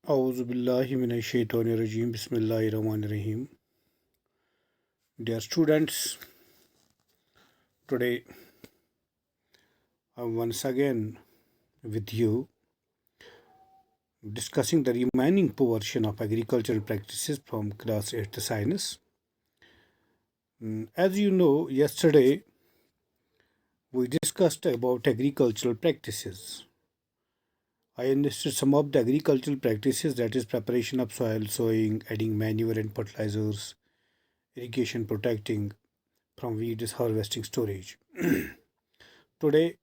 Auzu billahi minash shaitanir rajim. Bismillahir rahmanir rahim. Dear students, today I'm once again with you discussing the remaining portion of agricultural practices from class 8th science. As you know, yesterday we discussed about agricultural practices. I enlisted some of the agricultural practices, that is preparation of soil, sowing, adding manure and fertilizers, irrigation, protecting from weeds, harvesting, storage. Today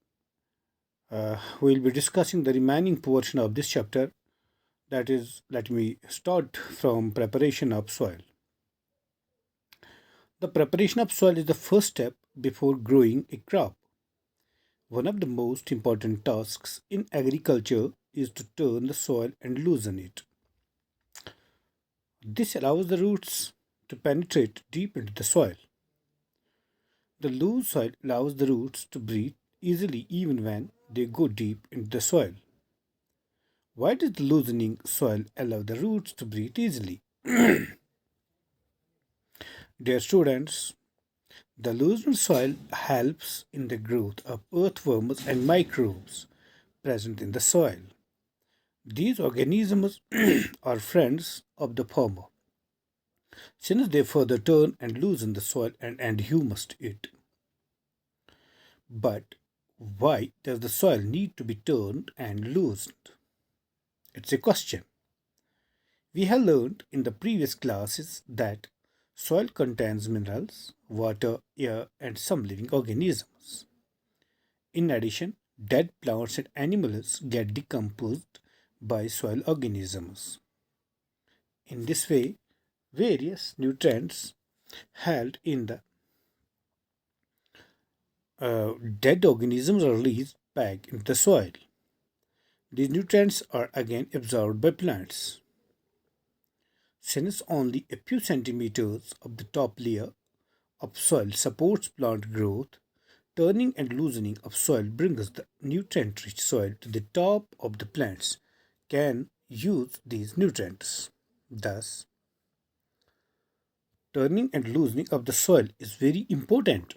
we'll be discussing the remaining portion of this chapter, that is, let me start from preparation of soil. The preparation of soil is the first step before growing a crop. One of the most important tasks in agriculture is to turn the soil and loosen it. This allows the roots to penetrate deep into the soil. The loose soil allows the roots to breathe easily even when they go deep into the soil. Why does the loosening soil allow the roots to breathe easily? Dear students, the loosened soil helps in the growth of earthworms and microbes present in the soil. These organisms are friends of the farmer, since they further turn and loosen the soil and add humus to it. But why does the soil need to be turned and loosened? It's a question. We have learned in the previous classes that soil contains minerals, water, air, and some living organisms. In addition, dead plants and animals get decomposed by soil organisms. In this way, various nutrients held in the dead organisms are released back into the soil. These nutrients are again absorbed by plants. Since only a few centimeters of the top layer of soil supports plant growth, turning and loosening of soil brings the nutrient-rich soil to the top of the plants can use these nutrients. Thus, turning and loosening of the soil is very important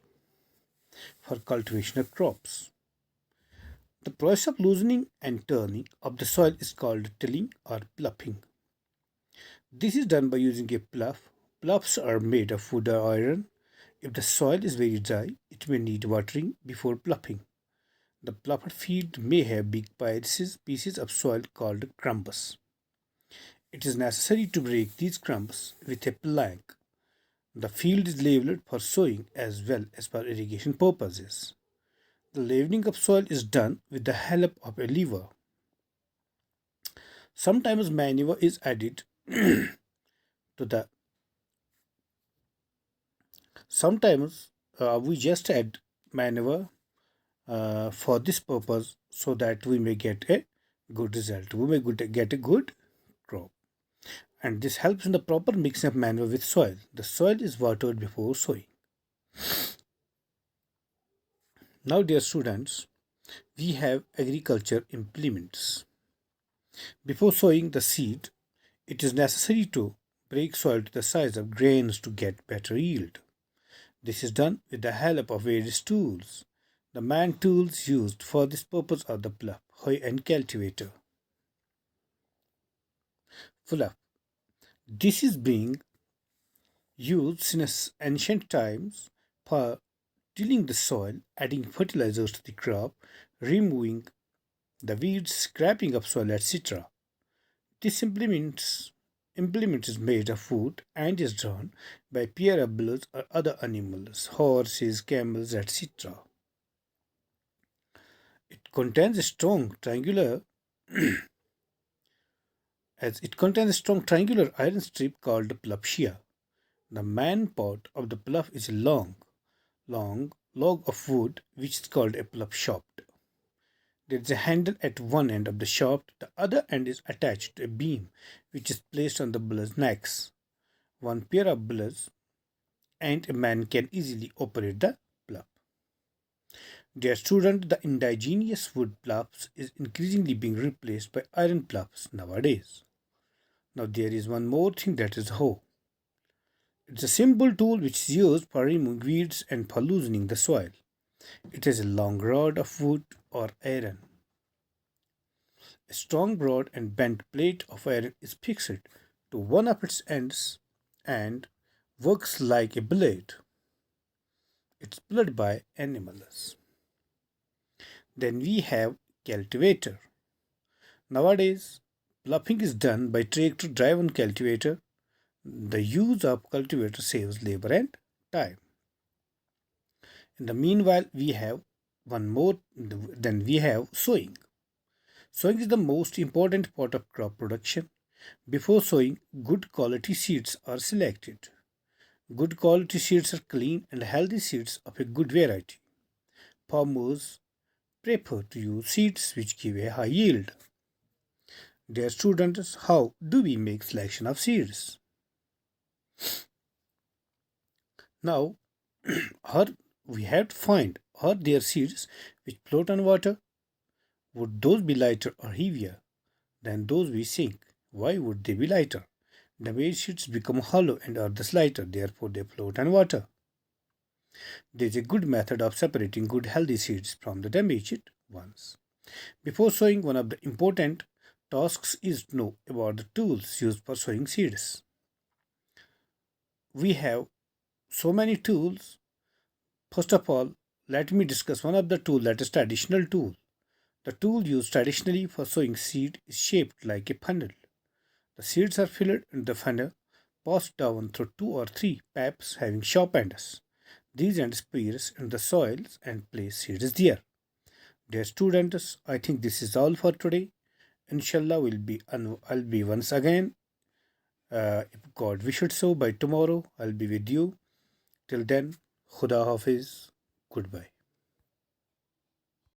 for cultivation of crops. The process of loosening and turning of the soil is called tilling or ploughing. This is done by using a plough. Ploughs are made of wood or iron. If the soil is very dry, it may need watering before ploughing. The ploughed field may have big pieces of soil called crumbs. It is necessary to break these crumbs with a plank. The field is leveled for sowing as well as for irrigation purposes. The leveling of soil is done with the help of a lever. Sometimes manure is added to the sometimes we just add manure for this purpose so that we may get a good result. We may get a good crop. And this helps in the proper mixing of manure with soil. The soil is watered before sowing. Now, dear students, we have agriculture implements. Before sowing the seed, it is necessary to break soil to the size of grains to get better yield. This is done with the help of various tools. The main tools used for this purpose are the plough, hoe, and cultivator. Plough. This is being used since ancient times for tilling the soil, adding fertilizers to the crop, removing the weeds, scraping up soil, etc. This implement is made of wood and is drawn by pair of bulls or other animals, horses, camels, etc. It contains a strong triangular iron strip called the plough share. The main part of the plough is a long log of wood which is called a plough shaft. There is a handle at one end of the shaft. The other end is attached to a beam which is placed on the bull's necks. One pair of bulls and a man can easily operate the plough. Dear student, the indigenous wood ploughs is increasingly being replaced by iron ploughs nowadays. Now there is one more thing, that is hoe. It's a simple tool which is used for removing weeds and for loosening the soil. It has a long rod of wood or iron. A strong rod and bent plate of iron is fixed to one of its ends and works like a blade. It's pulled by animals. Then we have cultivator. Nowadays, ploughing is done by tractor driven cultivator. The use of cultivator saves labor and time. In the meanwhile, we have one more, then we have sowing. Sowing is the most important part of crop production. Before sowing, good quality seeds are selected. Good quality seeds are clean and healthy seeds of a good variety. Farmers prefer to use seeds which give a high yield. Dear students, how do we make selection of seeds? Now, are we have to find, are there seeds which float on water? Would those be lighter or heavier than those we sink? Why would they be lighter? Damaged seeds become hollow and are thus lighter, therefore they float on water. There is a good method of separating good healthy seeds from the damaged ones. Before sowing, one of the important tasks is to know about the tools used for sowing seeds. We have so many tools. First of all, let me discuss one of the tools, that is traditional tool. The tool used traditionally for sowing seed is shaped like a funnel. The seeds are filled in the funnel, passed down through two or three pipes having sharp ends. These ends pierce in the soils and place seeds there. Dear students, I think this is all for today. Inshallah, I'll be once again. If God wishes so, by tomorrow I'll be with you. Till then, Khuda Hafiz. Goodbye.